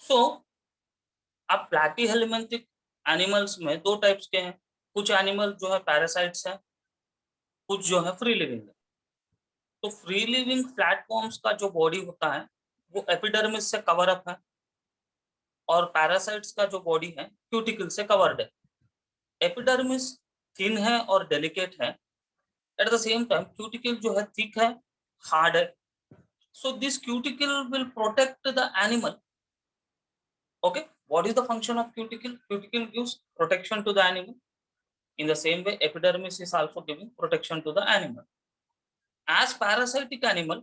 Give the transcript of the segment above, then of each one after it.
सो अब platy helminthic animals में दो टाइप्स के हैं, कुछ एनिमल जो है पैरासाइट्स हैं, कुछ जो है फ्री लिविंग है। तो फ्री लिविंग प्लेटफॉर्म्स का जो बॉडी होता है वो एपिडर्मिस से कवर अप है और पैरासाइट्स का जो बॉडी है क्यूटिकल से कवर्ड है। एपिडर्मिस थिन है और डेलिकेट है, at the same time cuticle जो है थिक है, हार्ड है। So this cuticle will protect the animal. Okay, what is the function of cuticle? Cuticle gives protection to the animal. In the same way, epidermis is also giving protection to the animal. As parasitic animal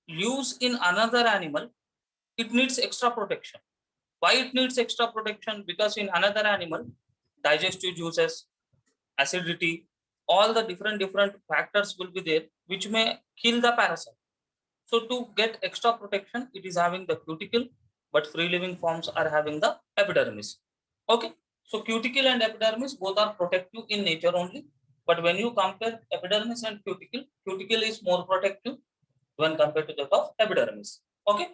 lives in another animal, it needs extra protection. Why it needs extra protection? Because in another animal, digestive juices, acidity, all the different factors will be there which may kill the parasite. So to get extra protection, it is having the cuticle, but free living forms are having the epidermis. Okay, so cuticle and epidermis both are protective in nature only, but when you compare epidermis and cuticle, cuticle is more protective when compared to that of epidermis. Okay.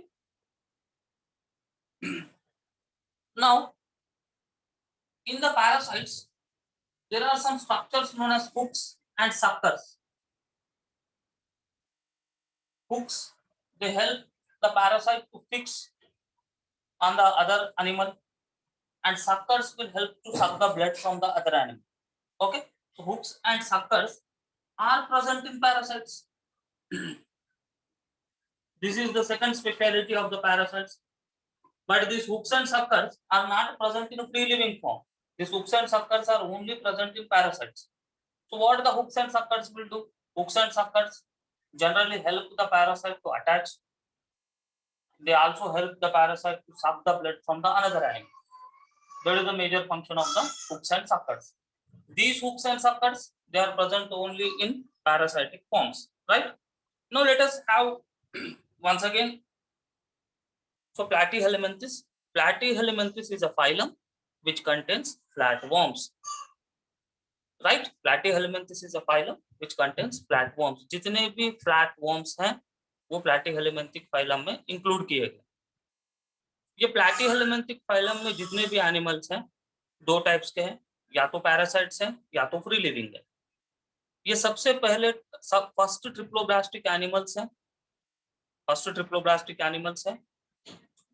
Now, in the parasites, there are some structures known as hooks and suckers. Hooks, they help the parasite to fix on the other animal, and suckers will help to suck the blood from the other animal. Okay, so hooks and suckers are present in parasites. This is the second speciality of the parasites. But these hooks and suckers are not present in a free living form. These hooks and suckers are only present in parasites. So what the hooks and suckers will do? Hooks and suckers generally help the parasite to attach. They also help the parasite to suck the blood from the another animal. That is the major function of the hooks and suckers. These hooks and suckers, they are present only in parasitic forms, right? Now let us have once again. So Platyhelminthes. Platyhelminthes is a phylum which contains flatworms, right? Platyhelminthes is a phylum which contains flatworms. जितने भी flatworms हैं वो Platyhelminthic phylum में include किए गए। ये Platyhelminthic phylum में जितने भी animals हैं दो टाइप्स के हैं, या तो पैरासाइट्स हैं या तो फ्री लिविंग है। ये सबसे पहले फर्स्ट ट्रिप्लोब्लास्टिक एनिमल्स हैं, फर्स्ट ट्रिप्लोब्लास्टिक एनिमल्स हैं।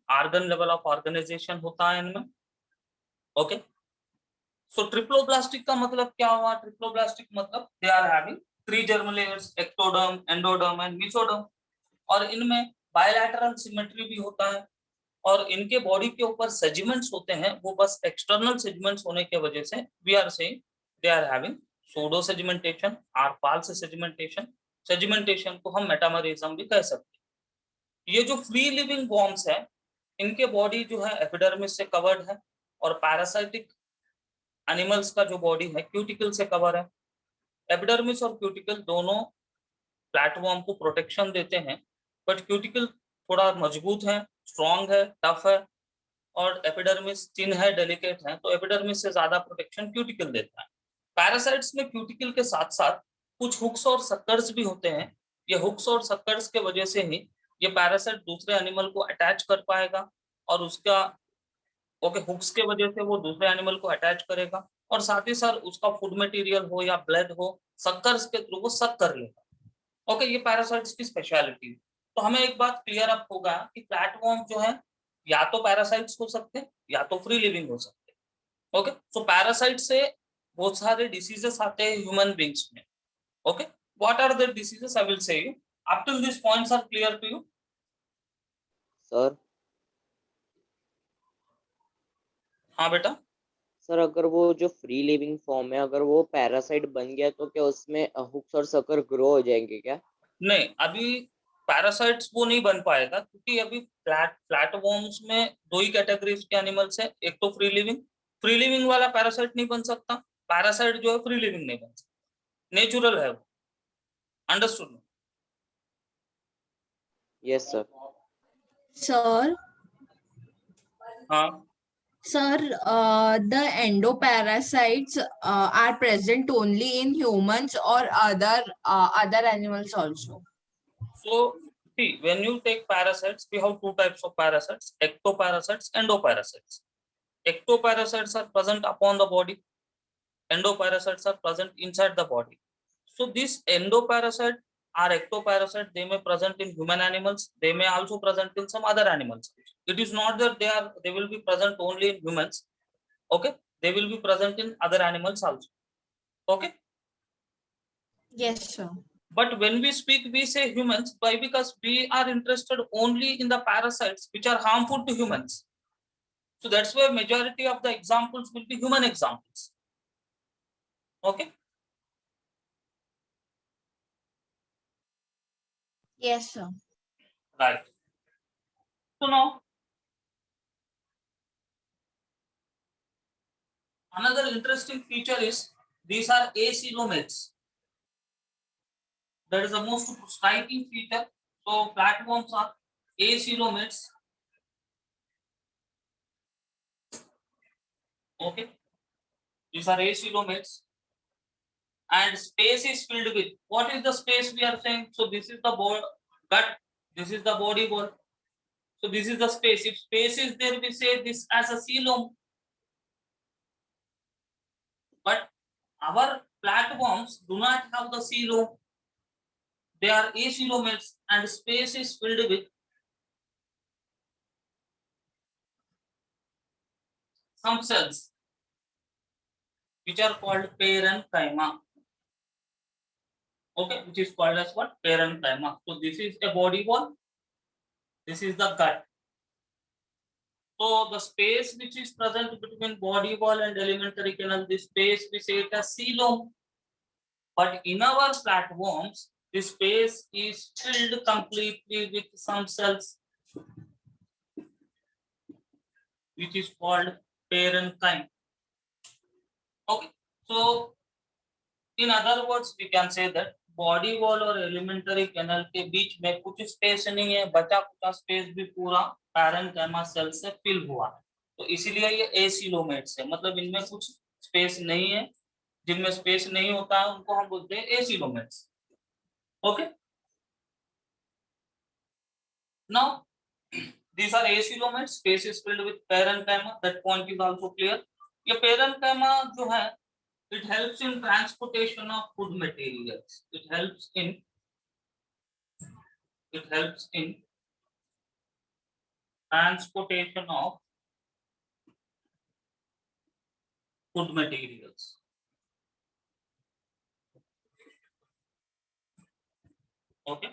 ऑर्गन लेवल ऑफ ऑर्गेनाइजेशन होता है इनमें। ओके, सो ट्रिप्लोब्लास्टिक का मतलब क्या हुआ? ट्रिप्लोब्लास्टिक मतलब they are having 3 germ layers, ectoderm, endoderm and mesoderm, और इनमें बायलैटरल सिमेट्री भी होता है, और इनके बॉडी के ऊपर सेगमेंट्स होते हैं, वो बस एक्सटर्नल सेगमेंट्स होने की वजह से we are saying they are having pseudo segmentation और फाल्स सेगमेंटेशन। सेगमेंटेशन को हम मेटामरिज्म भी कह सकते हैं। ये जो फ्री लिविंग वॉर्म्स है इनके बॉडी जो है एपिडर्मिस से कवर्ड है, और पैरासाइटिक एनिमल्स का जो बॉडी है क्यूटिकल से कवर है। एपिडर्मिस और क्यूटिकल दोनों प्लेटफॉर्म को प्रोटेक्शन देते हैं, बट क्यूटिकल थोड़ा मजबूत है, स्ट्रॉन्ग है, टफ है, और एपिडर्मिस थिन है, डेलिकेट है, तो एपिडर्मिस से ज्यादा प्रोटेक्शन क्यूटिकल देता है। पैरासाइट्स में क्यूटिकल के साथ साथ कुछ हुक्स और सक्कर्स भी होते हैं। ये हुक्स और सक्कर्स के वजह से ही ये पैरासाइट दूसरे एनिमल को अटैच कर पाएगा, और उसका हुक्स के वजह से वो दूसरे एनिमल को अटैच करेगा, और साथ ही साथ उसका फूड मटेरियल हो या ब्लड हो, सक्कर्स के थ्रू वो सक कर लेगा। ये पैरासाइट्स की स्पेशलिटी है। तो हमें एक बात क्लियर अप होगा कि प्लेटफॉर्म जो है या तो पैरासाइट्स हो सकते हैं या तो फ्री लिविंग हो सकते हैं। सो पैरासाइट से बहुत सारे डिसीजेस आते हैं ह्यूमन बींग्स में। What are the diseases? I will say you. Up till this points are clear to you? Sir हाँ बेटा। सर, अगर वो जो फ्री लिविंग फॉर्म है अगर वो पैरासाइट बन गया तो क्या उसमें हुक्स और सकर ग्रो हो जाएंगे क्या? नहीं, अभी पैरासाइट्स वो नहीं बन पाएगा, क्योंकि अभी फ्लैटवॉर्म्स में दो ही कैटेगरीज के एनिमल्स हैं। एक तो फ्री लिविंग वाला पैरासाइट नहीं बन सकता, पैरासाइट जो है फ्री लिविंग नहीं बन सकता, नेचुरल है वो। अंडरस्टूड? Yes sir. सर हाँ Sir, the endoparasites are present only in humans or other animals also. So See, when you take parasites, we have two types of parasites: ectoparasites, endoparasites. Ectoparasites are present upon the body. Endoparasites are present inside the body. So these endoparasite or ectoparasite, they may present in human animals. They may also present in some other animals. It is not that they will be present only in humans. Okay, they will be present in other animals also. Okay. Yes, sir. But when we speak, we say humans. Why? Because we are interested only in the parasites which are harmful to humans. So that's why majority of the examples will be human examples. Okay. Yes, sir. Right. So now, another interesting feature is these are acoelomates. That is the most striking feature. So flatworms are acoelomates. Okay. These are acoelomates. And space is filled with. What is the space we are saying? So this is the gut. This is the body wall. So this is the space. If space is there, we say this as a coelom. But our flatworms do not have the coelom. They are acoelomates, and space is filled with some cells which are called parenchyma. Okay, which is called as what? Parenchyma. So this is a body wall. This is the gut. So the space which is present between body wall and alimentary canal, this space we say it as coelom. But in our flatworms, this space is filled completely with some cells, which is called parenchyma. Okay, so in other words, we can say that body wall और elementary canal के बीच में कुछ space नहीं है, बचा कुछ space भी पूरा पैरेन्काइमा सेल से फिल हुआ है, तो इसीलिए ये एसिलोमेट्स है, मतलब इनमें कुछ स्पेस नहीं है, जिनमें स्पेस नहीं होता है उनको हम बोलते हैं acoelomates. Okay, now these are acilomates, space is filled with parenchyma, that point is also clear. ये parenchyma जो है, it helps in transportation of food materials. It helps in transportation of food materials. Okay,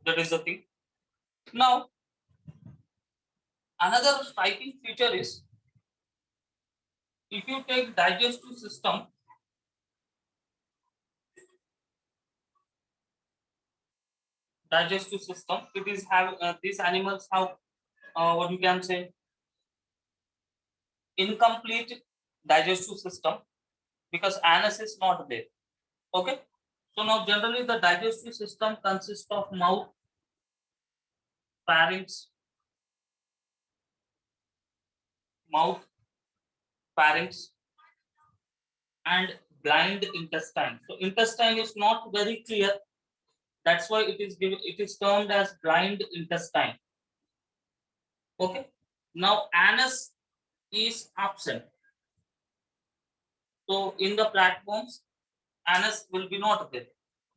that is the thing. Now, another striking feature is if you take digestive system, it is have these animals have what you can say incomplete digestive system because anus is not there. Okay, so now generally the digestive system consists of mouth, pharynx, and blind intestine. So intestine is not very clear, that's why it is termed as blind intestine. Okay, now anus is absent, so in the flatworms anus will be not there,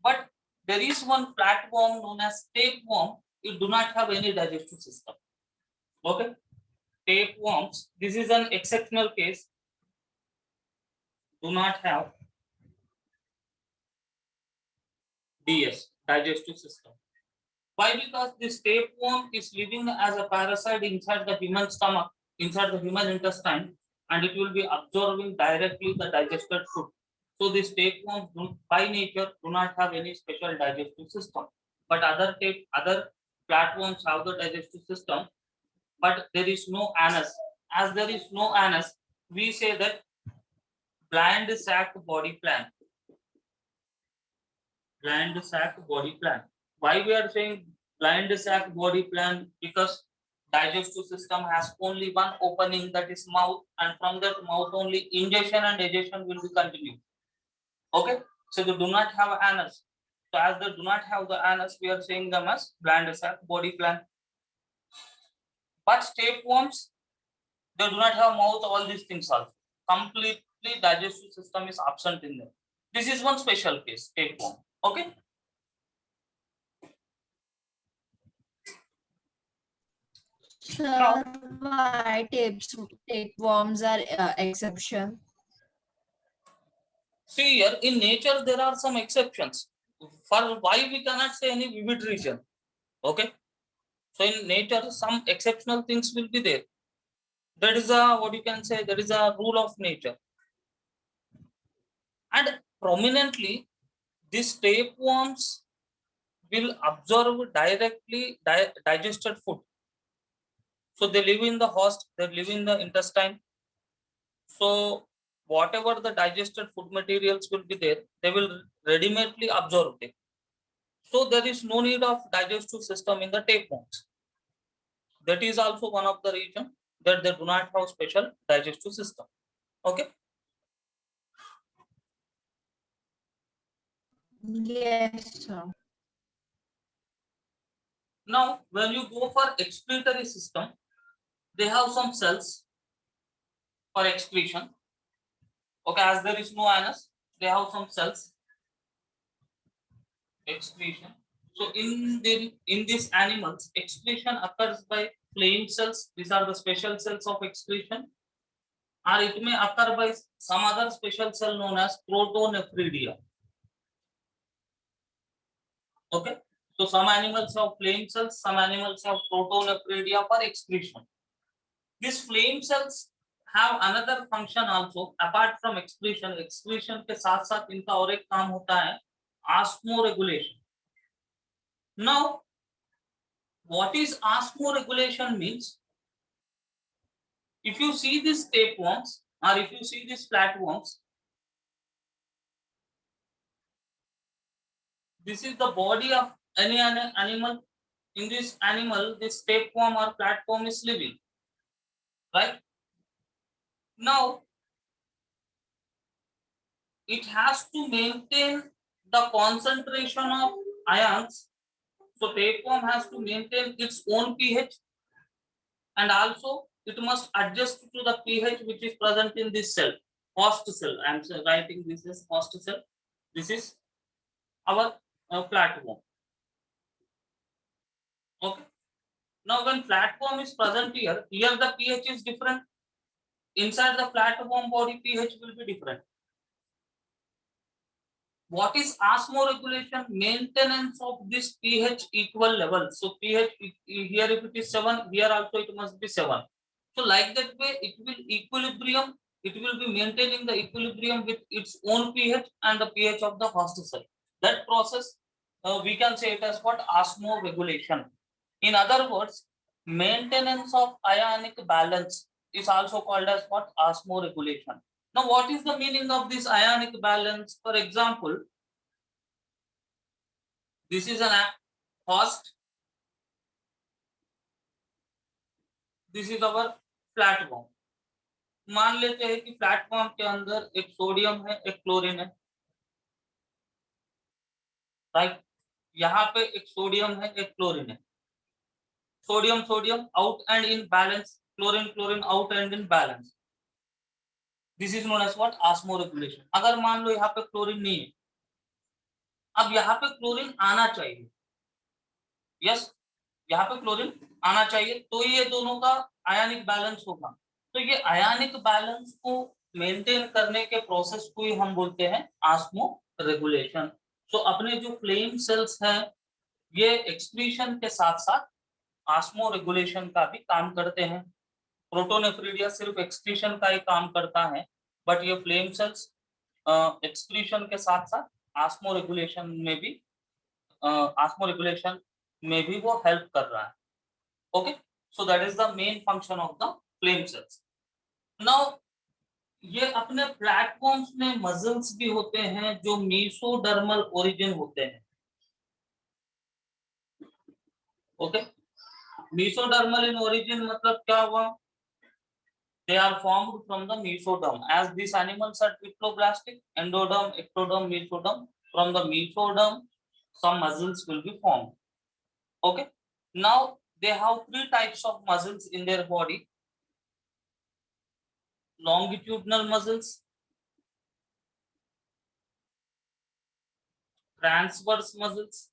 but there is one flatworm known as tapeworm. It do not have any digestive system. Okay, tapeworms, this is an exceptional case, do not have DS, digestive system. Why? Because this tapeworm is living as a parasite inside the human stomach, inside the human intestine, and it will be absorbing directly the digested food. So these tapeworms by nature do not have any special digestive system. But other flatworms have the digestive system, but there is no anus. As there is no anus, we say that blind sac body plan. Blind sac body plan. Why we are saying blind sac body plan? Because digestive system has only one opening, that is mouth, and from that mouth only ingestion and digestion will be continued. Okay, so they do not have anus. So as they do not have the anus, we are saying them as gland sac, body plan. But tapeworms, they do not have mouth, all these things also. Completely digestive system is absent in them. This is one special case, tapeworm. Okay. Sir, why tapeworms are exception? See here, in nature there are some exceptions. For why we cannot say any vivid region. Okay. So in nature, some exceptional things will be there. That is a, what you can say, that is a rule of nature. And prominently, these tapeworms will absorb directly digested food. So they live in the host, they live in the intestine. So whatever the digested food materials will be there, they will ready-madely absorb it. So there is no need of digestive system in the tapeworms. That is also one of the reason that they do not have special digestive system. Okay. Yes, sir. Now, when you go for excretory system, they have some cells for excretion. Okay, as there is no anus, they have some cells excretion. So in these animals, excretion occurs by flame cells. These are the special cells of excretion, or it may occur by some other special cell known as protonephridia. Okay, so some animals have flame cells, some animals have protonephridia for excretion. These flame cells have another function also apart from excretion. Excretion के साथ साथ इनका और एक काम होता है osmoregulation. Now, what is osmoregulation means? If you see these tapeworms or if you see these flatworms, this is the body of any animal. In this animal, this tapeworm or flatworm is living, right? Now, it has to maintain the concentration of ions. So tapeworm has to maintain its own pH, and also it must adjust to the pH which is present in this cell, host cell. I am writing this as host cell. This is our flatworm. Okay. Now when flatworm is present here, the pH is different. Inside the flatworm body, pH will be different. What is osmoregulation? Maintenance of this pH equal level. So pH here, if it is 7, here also it must be 7. So like that way, it will equilibrium. It will be maintaining the equilibrium with its own pH and the pH of the host cell. That process, we can say it as what osmoregulation. In other words, maintenance of ionic balance is also called as what osmoregulation. Now, what is the meaning of this ionic balance? For example, this is an host. This is our flatworm. मान लेते हैं कि platform के अंदर एक sodium है, एक chlorine है, राइट? यहाँ पे एक सोडियम है, एक क्लोरीन है. Sodium sodium out and in balance, chlorine chlorine out and in balance. This is known as what osmoregulation. अगर मान लो यहाँ पे क्लोरीन नहीं है, अब यहाँ पे क्लोरीन आना चाहिए. यस, यहाँ पे क्लोरीन आना चाहिए, तो ये दोनों का आयनिक बैलेंस होगा. तो ये आयनिक बैलेंस को मेंटेन करने के प्रोसेस को ही हम बोलते हैं ऑस्मोरेगुलेशन. तो अपने जो फ्लेम सेल्स हैं, ये एक्सक्रीशन के साथ साथ ऑस्मोरेगुलेशन का भी काम करते हैं. प्रोटोनेफ्रिडिया सिर्फ एक्सक्रीशन का ही काम करता है, बट ये फ्लेम सेल्स एक्सक्रीशन के साथ साथ ऑस्मोरेगुलेशन में भी वो हेल्प कर रहा है. Okay, so that is the main function of the flame cells. Now ये अपने प्लेटफॉर्म्स में मसल्स भी होते हैं जो मेसोडर्मल ओरिजिन होते हैं. ओके, मेसोडर्मल इन ओरिजिन मतलब क्या हुआ? They are formed from the mesoderm. As these animals are triploblastic, endoderm, ectoderm, mesoderm. From the mesoderm, some muscles will be formed. Okay. Now they have three types of muscles in their body: longitudinal muscles, transverse muscles.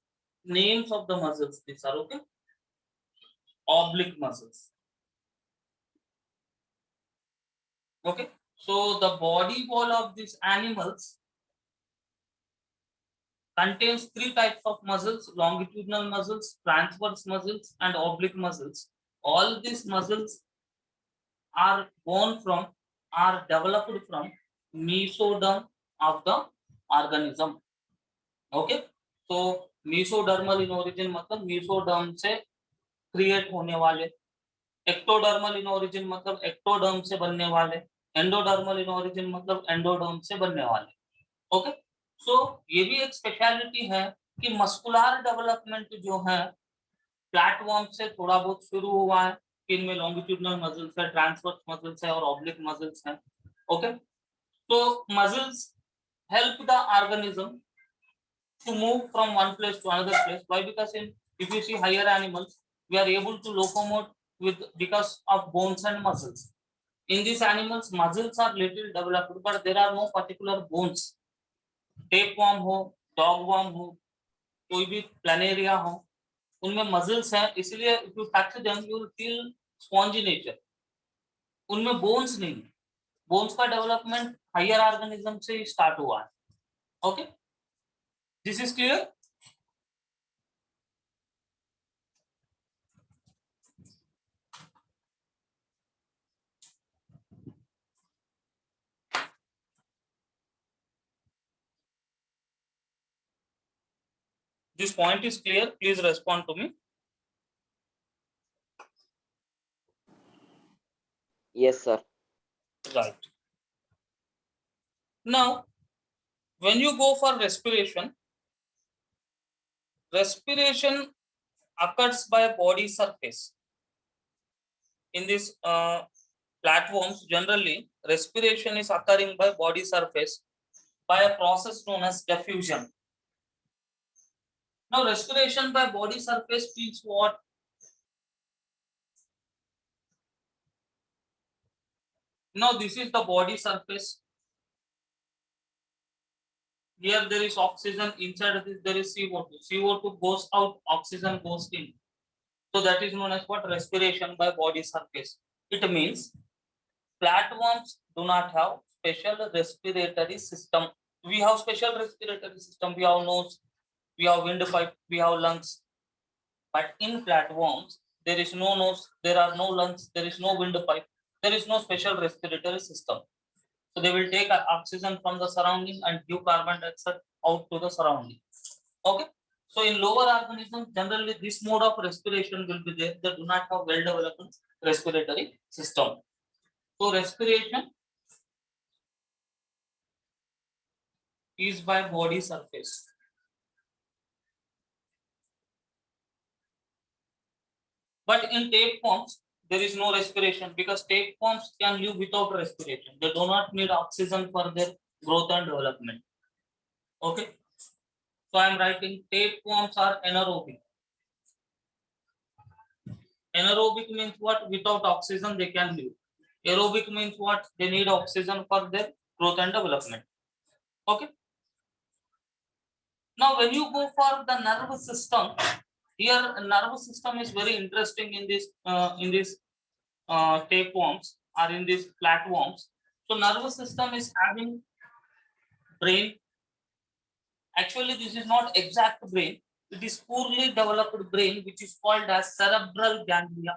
Names of the muscles these are, okay. Oblique muscles. Okay. So the body wall of these animals contains three types of muscles: longitudinal muscles, transverse muscles, and oblique muscles. All these muscles are born from, are developed from mesoderm of the organism. Okay. So mesodermal in origin मतलब mesoderm से create होने वाले, ectodermal in origin मतलब ectoderm से बनने वाले, endodermal in origin मतलब endoderm से बनने वाले. ओके. सो ये भी एक स्पेशलिटी है कि मस्कुलर डेवलपमेंट जो है प्लेटफॉर्म से थोड़ा बहुत शुरू हुआ है. इनमें लॉन्गिट्यूडनल मसल्स है, ट्रांसवर्स मसल्स है और ऑब्लिक मसल्स है. ओके. तो muscles help the organism to move from one place to another place. Why? Because if you see higher animals, we are able to locomote with because of bones and muscles. In these animals, muscles are little developed, but there are no particular bones. Tapeworm हो, dogworm हो, कोई भी planaria हो, उनमें muscles हैं, इसलिए if you touch them, you will feel spongy nature. उनमें bones नहीं है. Bones का development higher organism से ही start हुआ है. Okay? This is clear? This point is clear. Please respond to me. Yes, sir. Right. Now, when you go for respiration, respiration occurs by body surface. In these platforms, generally, respiration is occurring by body surface by a process known as diffusion. Now, respiration by body surface means what? Now, this is the body surface. Here there is oxygen, inside this there is CO2. CO2 goes out, oxygen goes in. So that is known as what? Respiration by body surface. It means flatworms do not have special respiratory system. We have special respiratory system. We have nose, we have windpipe, we have lungs. But in flatworms, there is no nose, there are no lungs, there is no windpipe, there is no special respiratory system. So they will take oxygen from the surrounding and give carbon dioxide out to the surrounding. Okay. So in lower organisms, generally this mode of respiration will be there. They do not have well-developed respiratory system. So respiration is by body surface. But in tapeworms, there is no respiration because tapeworms can live without respiration. They do not need oxygen for their growth and development. Okay. So I am writing tapeworms are anaerobic. Anaerobic means what? Without oxygen they can live. Aerobic means what? They need oxygen for their growth and development. Okay. Now when you go for the nervous system, here nervous system is very interesting in this tapeworms or in these flatworms. So nervous system is having brain. Actually, this is not exact brain. It is poorly developed brain, which is called as cerebral ganglia.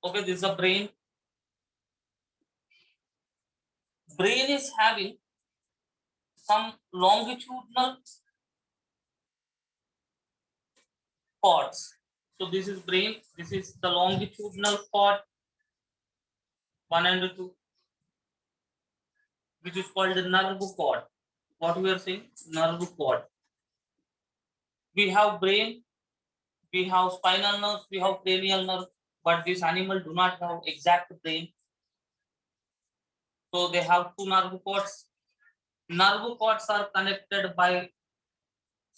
Okay, this is a brain. Brain is having some longitudinal cords. So this is brain. This is the longitudinal cord 1 and 2, which is called the nerve cord. What we are saying? Nerve cord. We have brain, we have spinal nerves, we have cranial nerve, but this animal do not have exact brain. So they have two nerve cords. Nerve cords are connected by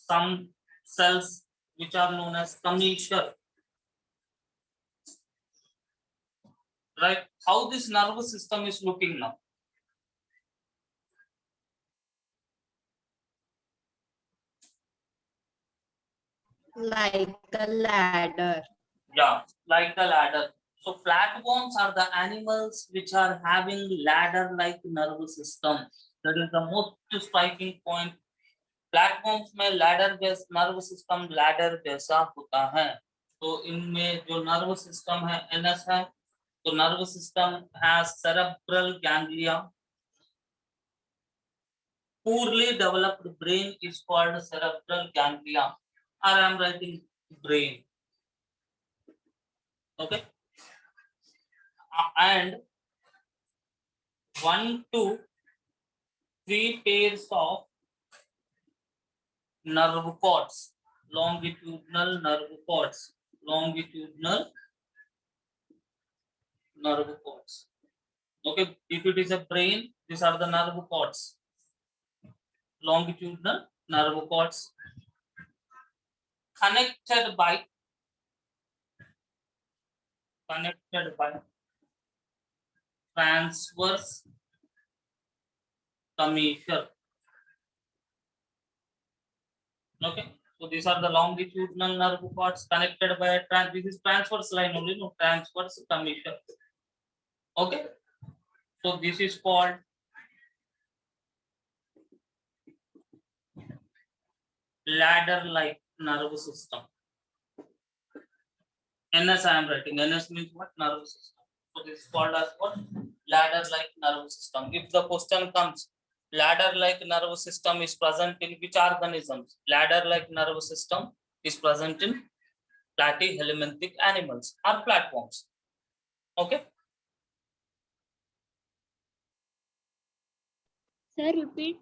some cells which are known as commissure. Right? How this nervous system is looking now? Like a ladder. Yeah, like a ladder. So flatworms are the animals which are having ladder-like nervous system. That is the most striking point. Platforms में ladder जैसा nerve system ladder जैसा होता है। तो इनमें जो nerve system है NS है, तो nerve system has cerebral ganglia, poorly developed brain is called cerebral ganglia, or I am writing brain. Okay, and 1 to 3 pairs of nerve cords, longitudinal nerve cords, longitudinal nerve cords. Okay, if it is a brain, these are the nerve cords, longitudinal nerve cords connected by transverse commissure. Okay, so these are the longitudinal nerve cords connected by a this is transverse line only, no, transverse commissure. Okay, so this is called ladder-like nerve system. NS I am writing. NS means what? Nerve system. So this is called as what? Ladder-like nerve system. If the question comes, ladder-like nerve system is present in which organisms? Ladder-like nerve system is present in platyhelminthic animals or platforms. Okay. Sir, repeat.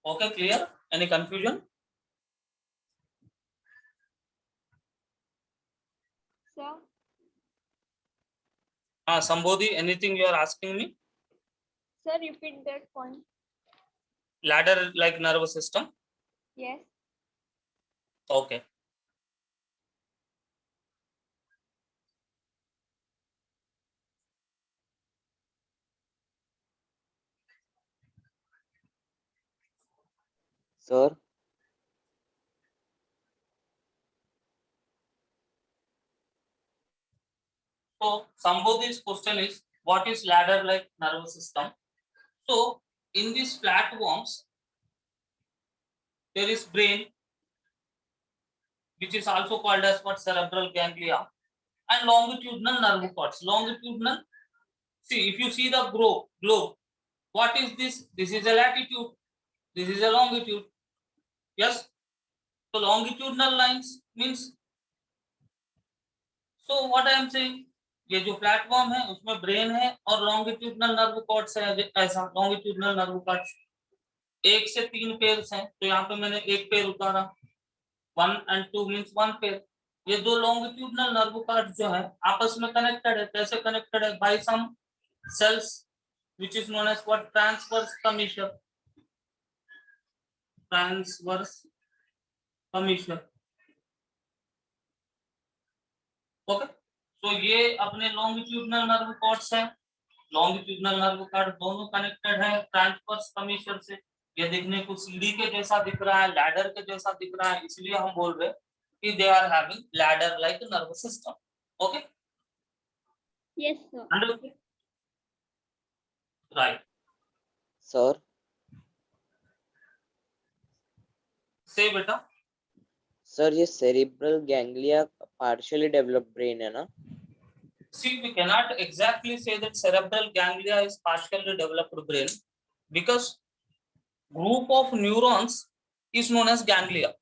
Okay, clear? Any confusion? Sir, Sambodhi, anything you are asking me? sir, repeat that point. Ladder-like nervous system? Yes. Okay. Sir, So Sambodhi's question is, what is ladder-like nervous system? So in these flatworms, there is brain, which is also called as what? Cerebral ganglia, and longitudinal nerve cords. Longitudinal. See, if you see the globe, what is this? This is a latitude. This is a longitude. Yes. So longitudinal lines means. So what I am saying, ये जो platform है उसमें brain है और longitudinal nerve chords है, ऐसा longitudinal nerve chords 1 से 3 pairs हैं, तो यहाँ पे मैंने एक पेयर उतारा, 1 and 2 मींस 1 पेयर। ये दो लॉन्गिट्यूडनल नर्व कॉर्ड्स जो है आपस में कनेक्टेड है। कैसे कनेक्टेड है? By some cells which is known as what? Transverse commissure, transverse commissure. Okay, तो ये अपने लॉन्गिट्यूडनल नर्व कॉर्ड्स हैं। लॉन्गिट्यूडनल नर्व कॉर्ड दोनों कनेक्टेड है ट्रांसवर्स कमीशर से। ये दिखने को सीढ़ी के जैसा दिख रहा है, लैडर के जैसा दिख रहा है, इसलिए हम बोल रहे हैं कि they are having ladder like nerve system. Okay, Yes, sir. Understood? Right. sir, say बेटा, sir, ये cerebral ganglia partially developed brain है ना? see, we cannot exactly say that cerebral ganglia is partially developed brain because group of neurons is known as ganglia.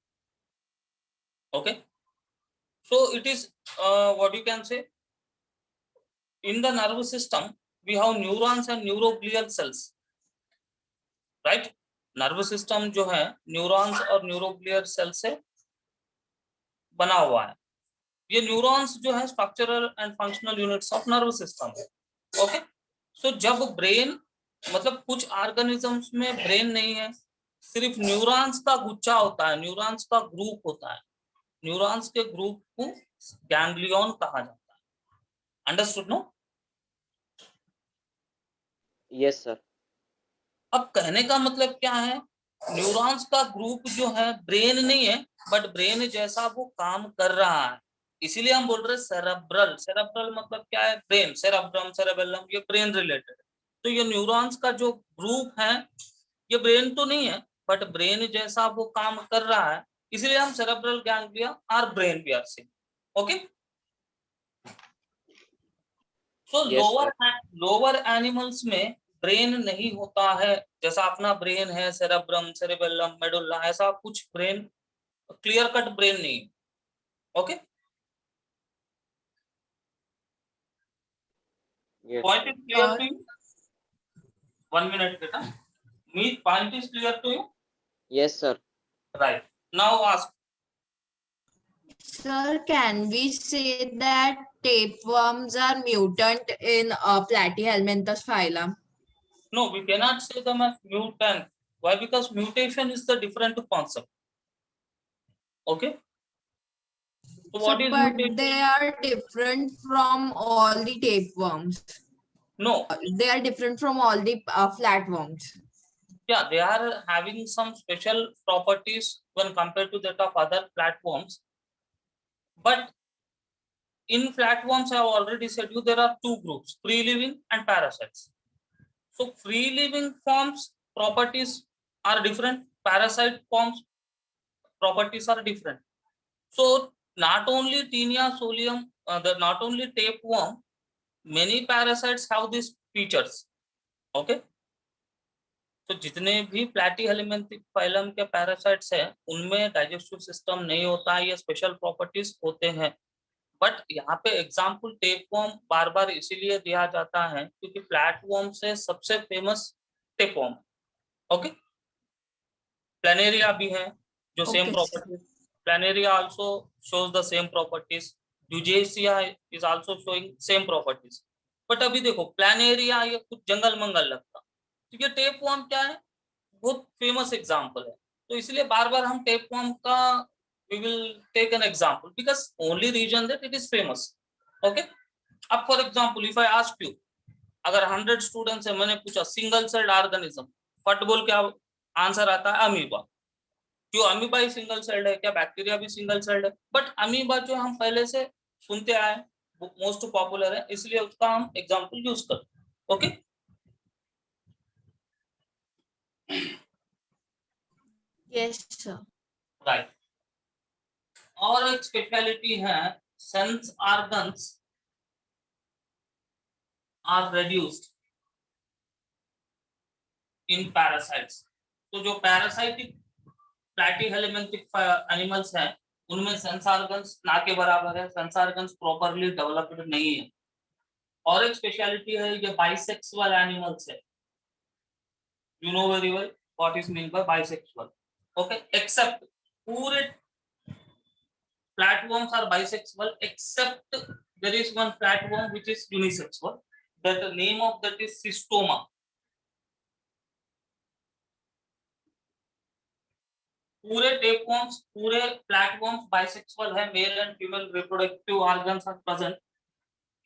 Okay, so it is what you can say, in the nervous system we have neurons and neuroglial cells, right? nervous system जो है neurons और neuroglial cells से बना हुआ है। ये neurons जो है structural and functional units of nerve system है। ओके, सो जब ब्रेन मतलब कुछ ऑर्गेनिजम्स में ब्रेन नहीं है, सिर्फ न्यूरॉन्स का गुच्छा होता है, न्यूरॉन्स का ग्रुप होता है, न्यूरॉन्स के ग्रुप को गैंग्लियन कहा जाता है। Understood no? Yes sir. अब कहने का मतलब क्या है, न्यूरॉन्स का ग्रुप जो है ब्रेन नहीं है, बट ब्रेन जैसा वो काम कर रहा है, इसीलिए हम बोल रहे हैं सेरेब्रल। सेरेब्रल मतलब क्या है, ब्रेन, सेरेब्रम, सेरेबेलम, ये ब्रेन रिलेटेड। तो ये न्यूरॉन्स का जो ग्रुप है ये ब्रेन तो नहीं है, बट ब्रेन जैसा वो काम कर रहा है, इसलिए हम सेरेब्रल गैंग्लिया और brain we are saying. Okay, तो यस सर। लोअर एनिमल्स में ब्रेन नहीं होता है, जैसा अपना ब्रेन है, सेरेब्रम, सेरेबेलम, मेडुल्ला, ऐसा कुछ ब्रेन, क्लियर कट ब्रेन नहीं है। Okay, yes point sir. Is clear to you? 1 minute बेटा, me point is clear to you? Yes sir. Right, now ask. Sir, can we say that tapeworms are mutant in Platyhelminthes phylum? No, we cannot say them as mutant. Why? Because mutation is the different concept. Okay, so what is But mutation? they are different from all the tapeworms. No, They are different from all the flatworms. yeah, they are having some special properties when compared to that of other platforms, but in flatworms I have already said you there are two groups, free living and parasites. So free living forms properties are different, parasite forms properties are different. So not only Taenia solium, not only tapeworm, many parasites have these features. Okay, तो जितने भी प्लैटीहेलमिंथिक phylum के parasites हैं उनमें digestive system नहीं होता है, ये स्पेशल प्रॉपर्टीज होते हैं। बट यहाँ पे एग्जाम्पल टेपवर्म बार बार इसीलिए दिया जाता है क्योंकि फ्लैटवर्म से सबसे फेमस टेपवर्म। ओके, प्लेनेरिया भी है जो same Okay, properties, planaria also shows the same properties, Dugesia is also showing same properties. But अभी देखो प्लेनेरिया ये कुछ जंगल मंगल लगता, तो ये टेपवर्म क्या है, बहुत फेमस एग्जाम्पल है। तो इसलिए बार बार हम टेपवर्म का we will take an example because only region that it is famous. Okay, अब for example if I ask you, अगर 100 स्टूडेंट्स है, मैंने पूछा सिंगल सेल्ड ऑर्गेनिज्म, फट बोल क्या आंसर आता है, अमीबा। क्यों अमीबा ही सिंगल सेल्ड है, क्या बैक्टीरिया भी सिंगल सेल्ड है? बट अमीबा जो हम पहले से सुनते आए मोस्ट पॉपुलर है, इसलिए उसका हम एग्जांपल यूज करते। Okay, yes, sir. राइट। और एक स्पेशलिटी है, sense organs are reduced in parasites. तो जो पैरासाइटिक प्लैटीहेलमिंथिक एनिमल्स हैं उनमें सेंस ऑर्गन्स ना के बराबर है, सेंस ऑर्गन्स प्रॉपर्ली डेवलप्ड नहीं है। और एक स्पेशलिटी है, ये बाइसेक्सुअल एनिमल्स है। You know very well what is mean by bisexual. Okay, except पूरे flatworms are bisexual except there is one flatworm which is unisexual, that the name of that is cystoma. पूरे tapeworms, पूरे flatworms bisexual है, male and female reproductive organs are present,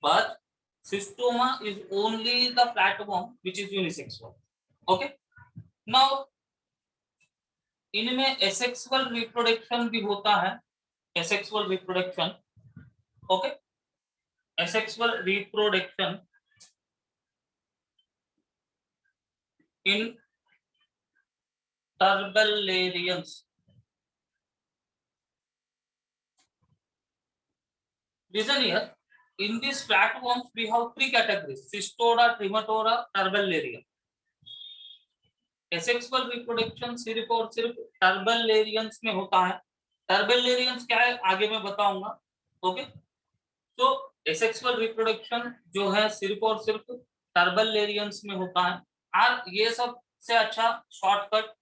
but cystoma is only the flatworm which is unisexual. Okay, now इनमें asexual reproduction भी होता है, asexual reproduction. Okay, asexual reproduction in Turbellarians. Listen here, in these flatworms we have three categories: Cystoda, Trematode, Turbellaria. Asexual reproduction सिर्फ और सिर्फ Turbellarians में होता है। Turbellarians क्या है आगे मैं बताऊंगा। ओके, तो asexual reproduction जो है सिर्फ और सिर्फ Turbellarians में होता है। और ये सबसे अच्छा shortcut,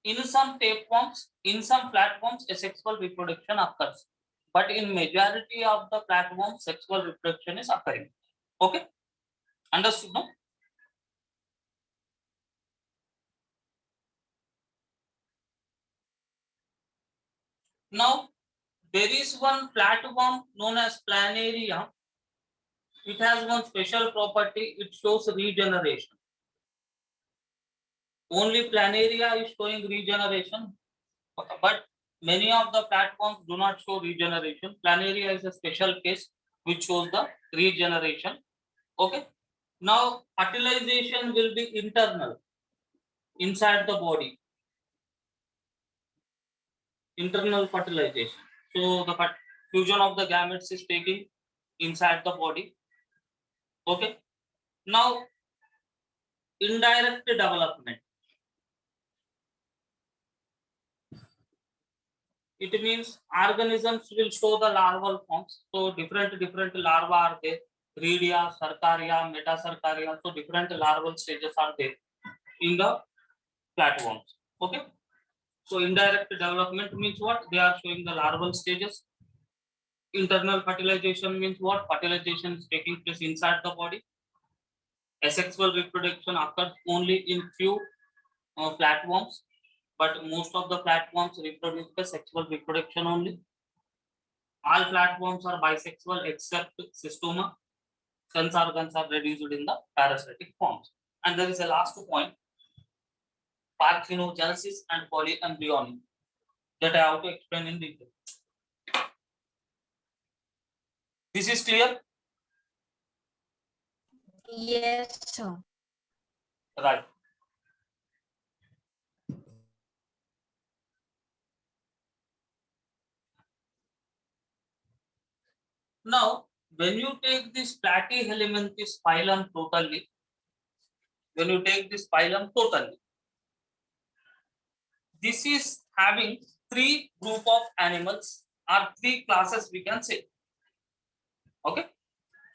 in some tapeworms, in some flatworms asexual reproduction occurs, but in majority of the platforms, sexual reproduction is occurring. Okay, understood? No? Now, there is one flatworm known as planaria. It has one special property, it shows regeneration. Only planaria is showing regeneration, but many of the platforms do not show regeneration. Planaria is a special case which shows the regeneration. Okay. Now, fertilization will be internal, inside the body. Internal fertilization. So the fusion of the gametes is taking inside the body. Okay. Now, indirect development. It means organisms will show the larval forms. So different larvae are there. Rhedia, Sarkaria, Metacercaria. So different larval stages are there in the flatworms. Okay. So indirect development means what? They are showing the larval stages. Internal fertilization means what? Fertilization is taking place inside the body. Asexual reproduction occurs only in few flatworms, but most of the flatworms reproduce by sexual reproduction only. All flatworms are bisexual except cystoma. Sense organs are reduced in the parasitic forms. And there is a last point, parthenogenesis and polyembryony, that I have to explain in detail. This is clear? Yes, sir. Right. Now, when you take this Platyhelminthes phylum totally, this is having three group of animals or three classes we can say. Okay.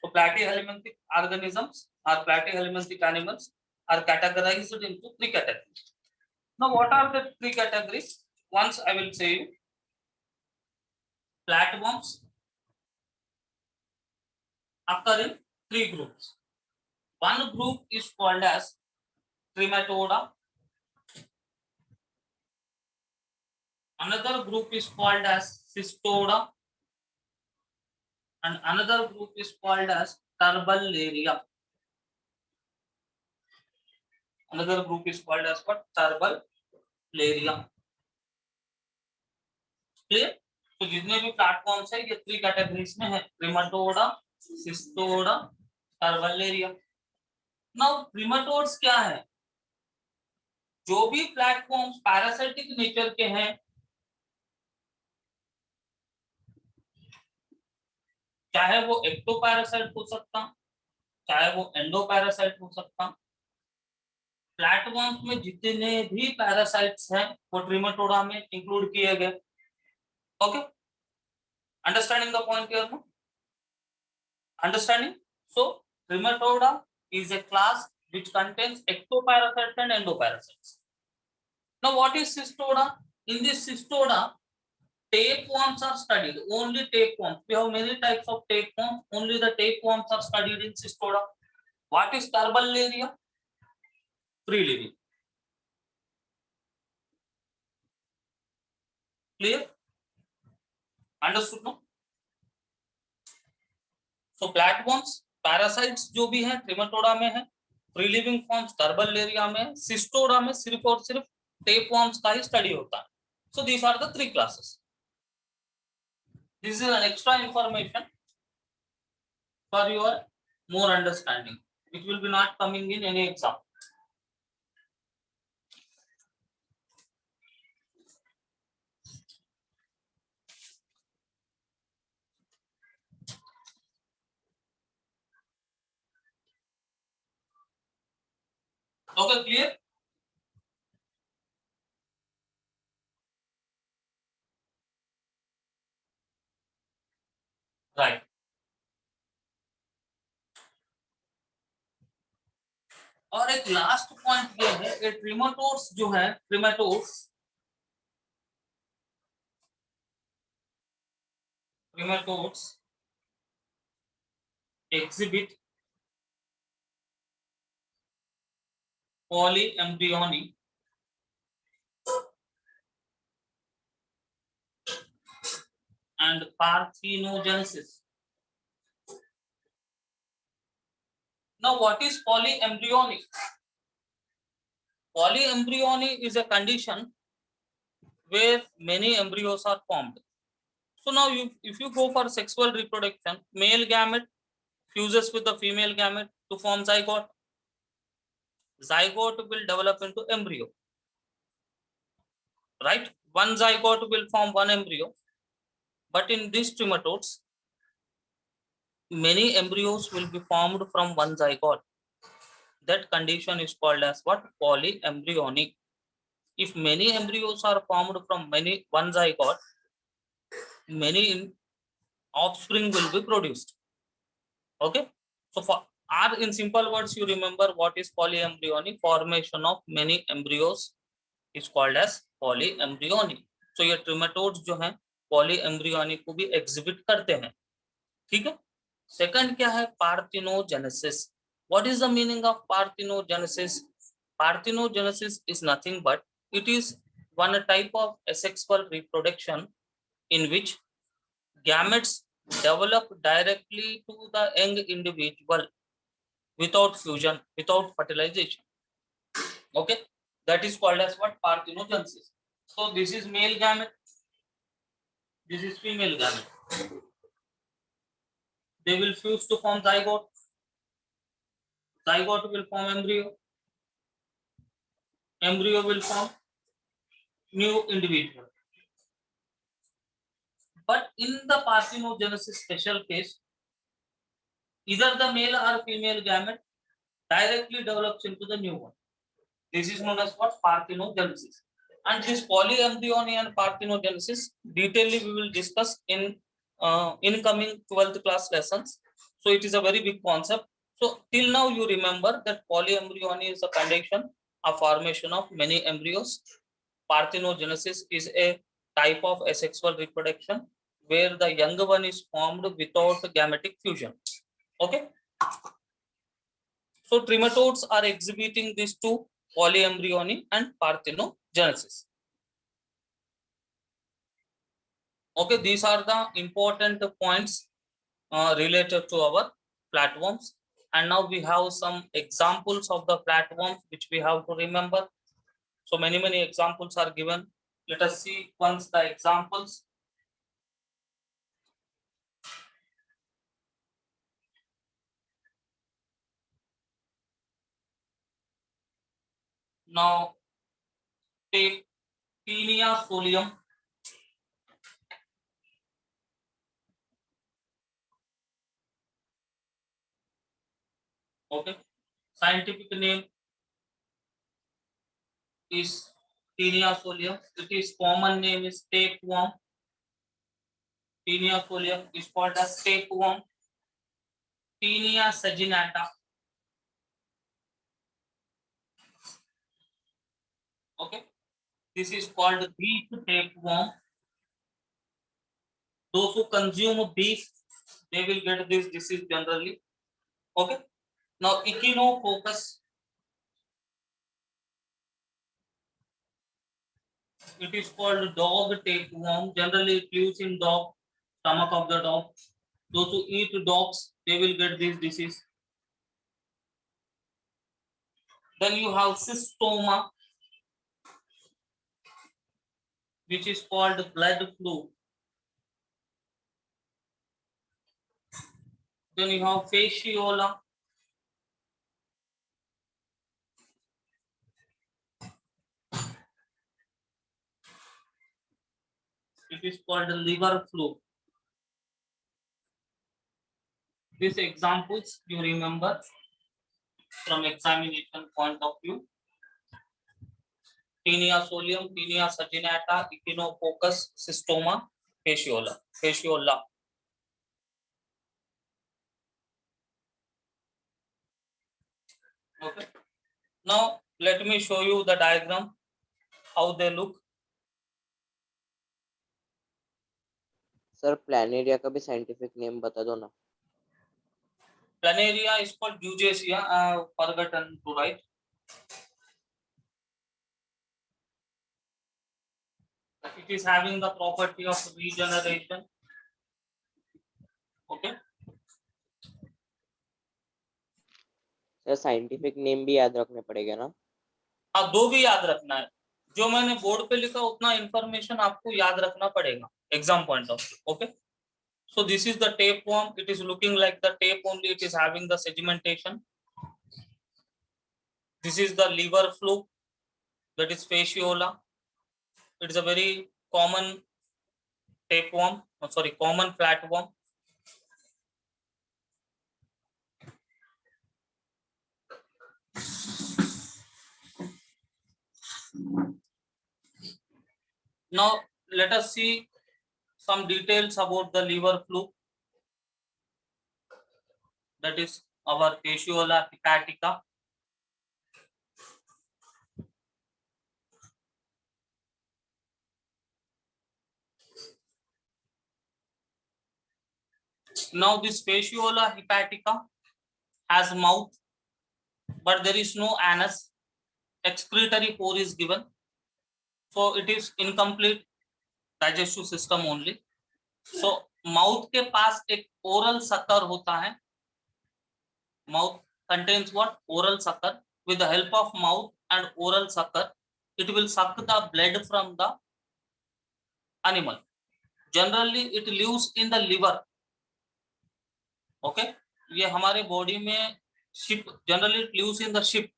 So platyhelminthic organisms or platyhelminthic animals are categorized into three categories. Now, what are the three categories? Once I will say you. Flatworms occur in three groups. One group is called as Trematoda. Another group is called as Cystoda. And another group is called as Turbellaria. Another group is called as what? Turbellaria. Clear? तो जितने भी platforms है ये three categories में है, ट्रिमेटोडा, Cestoda, टर्बेल्लेरिया. Now ट्रिमेटोड्स क्या है? जो भी प्लेटफॉर्म्स पैरासाइटिक नेचर के हैं, चाहे वो एक्टोपैरासाइट हो सकता, चाहे वो एंडोपैरासाइट हो सकता, प्लेटफॉर्म्स में जितने भी पैरासाइट्स हैं वो ट्रिमेटोडा में इंक्लूड किए गए. Okay, understanding the point here, no? Understanding? So Trematoda is a class which contains ectoparasites and endoparasites. Now what is Cystoda? In this Cystoda, tapeworms are studied. Only tapeworms. We have many types of tapeworms. Only the tapeworms are studied in Cystoda. What is Turbellaria? Free living. Clear? Understood, no? So platforms, parasites जो भी है ट्रिमेटोडा में है, free living forms टर्बेल्लेरिया में, Cestoda में सिर्फ और सिर्फ टेपवर्म्स का ही स्टडी होता है. So these are the three classes. This is an extra information for your more understanding. It will be not coming in any exam. Okay, clear? Right. और एक लास्ट पॉइंट ये है कि ट्रिमेटोड्स जो है, Trematodes exhibit polyembryony and parthenogenesis. Now, what is polyembryony? Polyembryony is a condition where many embryos are formed. So now, if you go for sexual reproduction, male gamete fuses with the female gamete to form zygote. Zygote will develop into embryo, right? One zygote will form one embryo, but in these trematodes, many embryos will be formed from one zygote. That condition is called as what? Polyembryony. If many embryos are formed from one zygote, many offspring will be produced. Okay, so in simple words, you remember what is polyembryony? Formation of many embryos is called as polyembryony. So ये trematodes जो हैं polyembryony को भी exhibit करते हैं. ठीक है. Second क्या है? Parthenogenesis. What is the meaning of parthenogenesis? Parthenogenesis is nothing but it is one type of asexual reproduction in which gametes develop directly to the young individual without fusion, without fertilization. Okay, that is called as what? Parthenogenesis. So this is male gamete, this is female gamete. They will fuse to form zygote. Zygote will form embryo. Embryo will form new individual. But in the parthenogenesis special case, either the male or female gamete directly develops into the new one. This is known as what? Parthenogenesis. And this polyembryony and parthenogenesis detailedly we will discuss in incoming 12th class lessons. So it is a very big concept. So till now you remember that polyembryony is a condition of formation of many embryos. Parthenogenesis is a type of asexual reproduction where the young one is formed without gametic fusion. Okay. So trematodes are exhibiting these two, polyembryony and parthenogenesis. Okay, these are the important points related to our flatworms. And now we have some examples of the flatworms which we have to remember. So many examples are given. Let us see once the examples. Now take Taenia solium. Okay, scientific name is Taenia solium. It is common name is tapeworm. Taenia solium is called as tapeworm. Taenia saginata. Okay, this is called beef tapeworm. Those who consume beef, they will get this disease generally. Okay, now Echinococcus. It is called dog tapeworm. Generally, it lives in dog, stomach of the dog. Those who eat dogs, they will get this disease. Then you have cystoma, which is called blood flu. Then you have fasciola. It is called liver flu. These examples you remember from examination point of view. Taenia solium, Taenia saginata, Echinococcus, cystoma, fasciola. Fasciola. Okay. Now let me show you the diagram, how they look. Sir Planaria का भी scientific name बता दो ना. Planaria is called Eugesia. I have forgotten to write. It is having the property of regeneration. Okay. Sir scientific name भी याद रखने पड़ेगा ना. हाँ, दो भी याद रखना है. जो मैंने बोर्ड पे लिखा उतना इंफॉर्मेशन आपको याद रखना पड़ेगा exam point of view. Okay. So this is the tapeworm. It is looking like the tape only. It is having the sedimentation. This is the liver fluke, that is fasciola. It is a very common tapeworm. Oh, sorry, common flatworm. Now let us see some details about the liver fluke. That is our fasciola hepatica. Now this fasciola hepatica has mouth, but there is no anus. Excretory pore is given, so it is incomplete digestive system only. So mouth के पास एक oral sucker होता है. Mouth contains what? Oral sucker. With the help of mouth and oral sucker, it will suck the blood from the animal. Generally it lives in the liver. Okay, ये हमारे body में ship, generally it lives in the ship.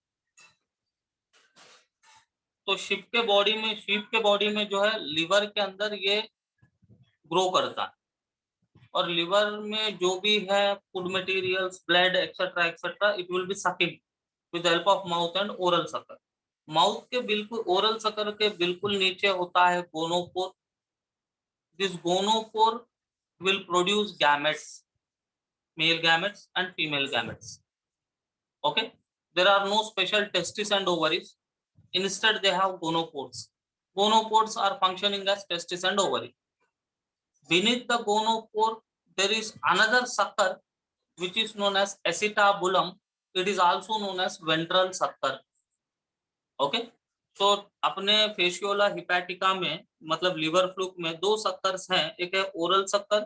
तो ship के body में जो है liver के अंदर ये ग्रो करता है. और लिवर में जो भी है food materials, blood etcetera etcetera, it will be sucking with the help of mouth and oral sucker. Mouth के बिल्कुल, ओरल सकर के बिल्कुल नीचे होता है gonopore. This gonopore will produce gametes, male gametes and female gametes. Okay, there are no special testis and ovaries. Instead they have gonopores. Gonopores are functioning as testis and ovary. Beneath the gonopore there is another sucker which is known as acetabulum. It is also known as ventral sucker. Okay, तो अपने Fasciola hepatica में मतलब liver fluke में दो suckers हैं. एक है oral सक्कर.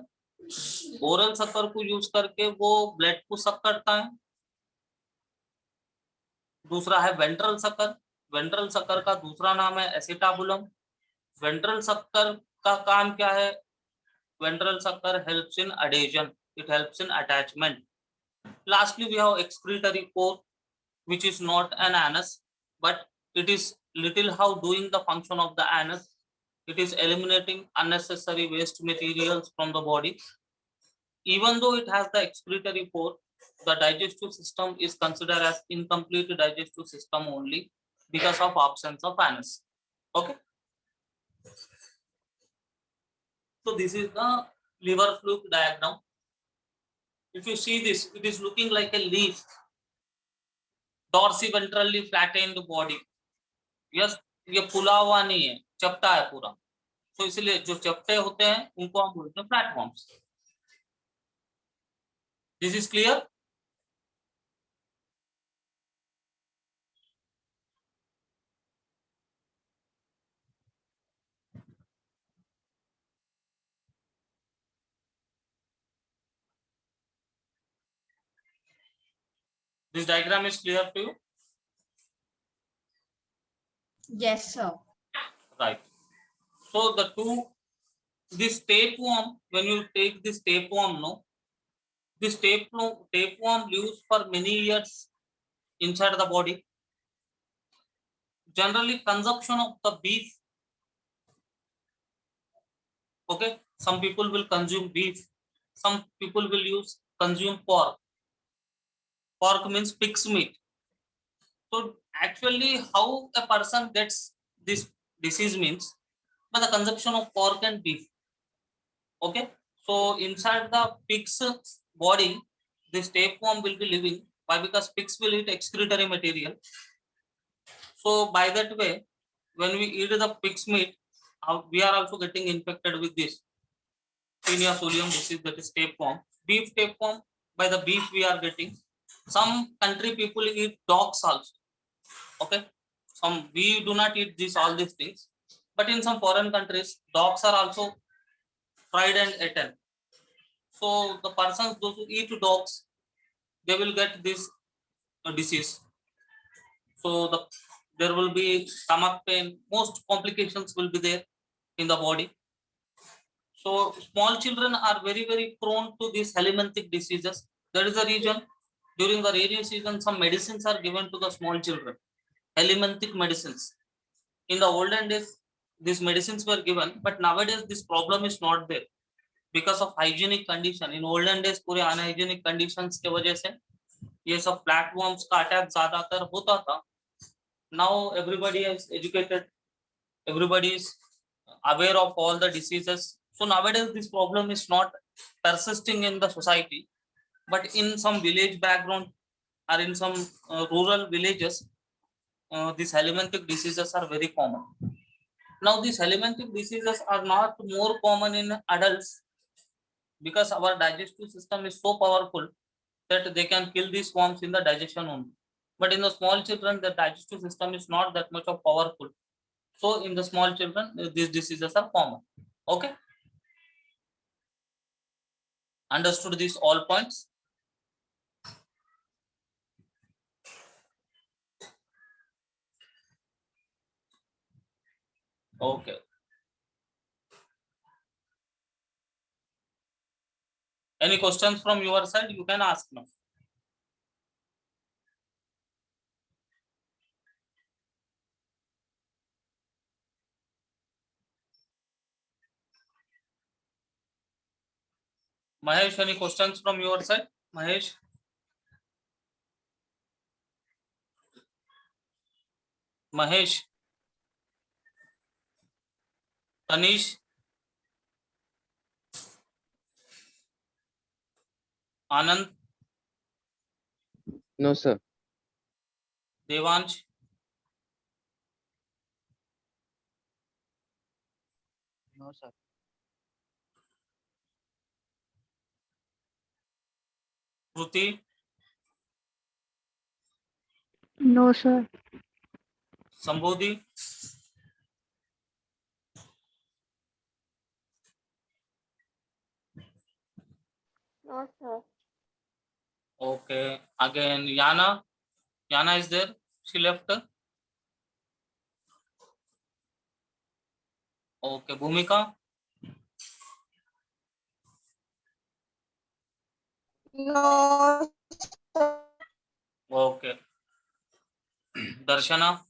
Oral सक्कर को यूज करके वो ब्लड को सक करता है. दूसरा है वेंट्रल सक्कर. वेंट्रल सक्कर का दूसरा नाम है एसिटाबुलम. वेंट्रल सक्कर का काम क्या है? Ventral sucker helps in adhesion. It helps in attachment. Lastly, we have excretory pore, which is not an anus, but it is little how doing the function of the anus. It is eliminating unnecessary waste materials from the body. Even though it has the excretory pore, the digestive system is considered as incomplete digestive system only because of absence of anus. Okay, so this is the liver fluke diagram. If you see this, it is looking like a leaf, dorsiventrally flattened body. Yes, ये फूला हुआ नहीं है, चपटा है पूरा. तो इसलिए जो चपटे होते हैं उनको हम बोलते हैं flatworms. This is clear? This diagram is clear to you? Yes, sir. Right. So the two, this tapeworm, when you take this tapeworm, no, this tapeworm lives for many years inside the body. Generally consumption of the beef. Okay, some people will consume beef, some people will consume pork. Pork means pig's meat. So actually how a person gets this disease means by the consumption of pork and beef. Okay, so inside the pig's body this tapeworm will be living. Why? Because pigs will eat excretory material. So by that way, when we eat the pig's meat, we are also getting infected with this. Taenia solium disease, that is tapeworm. Beef tapeworm, by the beef we are getting. Some country people eat dogs also. Okay, we do not eat all these things, but in some foreign countries, dogs are also fried and eaten. So the persons those who eat dogs, they will get this disease. So there will be stomach pain. Most complications will be there in the body. So small children are very prone to these helminthic diseases. That is the reason during the rainy season some medicines are given to the small children. Helminthic medicines. In the olden days, these medicines were given, but nowadays this problem is not there because of hygienic condition. In olden days पूरे unhygienic conditions के वजह से ये सब flatworms का attack ज्यादातर होता था. Now everybody is educated, everybody is aware of all the diseases. So nowadays this problem is not persisting in the society, but in some village background or in some rural villages, these helminthic diseases are very common. Now these helminthic diseases are not more common in adults because our digestive system is so powerful that they can kill these worms in the digestion only. But in the small children, the digestive system is not that much of powerful. So in the small children, these diseases are common. Okay. Understood these all points? Okay. Any questions from your side? You can ask now. Mahesh, any questions from your side? Mahesh? Mahesh? Tanish? Anand? No, sir. Devansh? No, sir. Kruti? No, sir. Sambodhi? No, sir. Okay. Again, Yana? Yana is there? She left? Okay. Bhumika? No, sir. Okay. Darshana?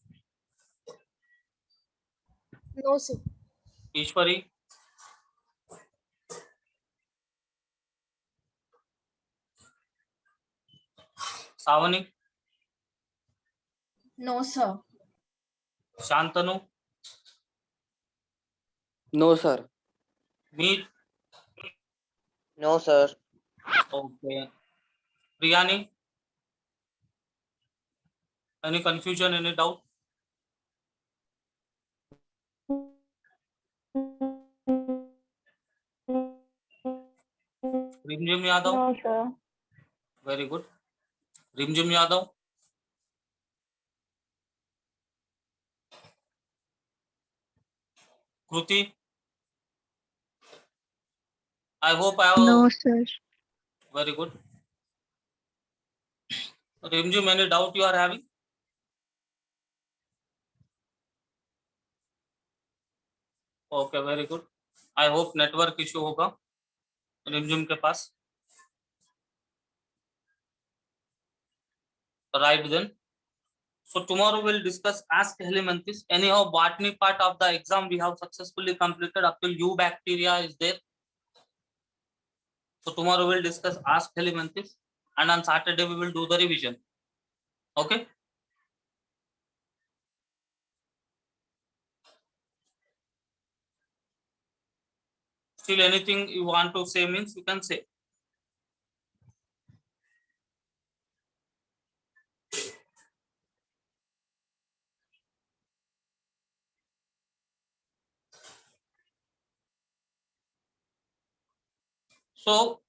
No, sir. Ishwari? Savani? No, sir. Shantanu? No, sir. Meet? No, sir. Okay. Priyani? Any confusion, any doubt? Rimjim Yadav? No, sir. Very good. Rimjim Yadav? Kruti? I hope I have. No, sir. Very good. Rimjim, any doubt you are having? Okay, very good. I hope network issue होगा रिमझिम के पास. Right then. So tomorrow we'll discuss Ask Helminthes. Anyhow, botany part of the exam we have successfully completed up till U bacteria is there. So tomorrow we'll discuss Ask Helminthes, and on Saturday we will do the revision. Okay. Still anything you want to say means you can say. So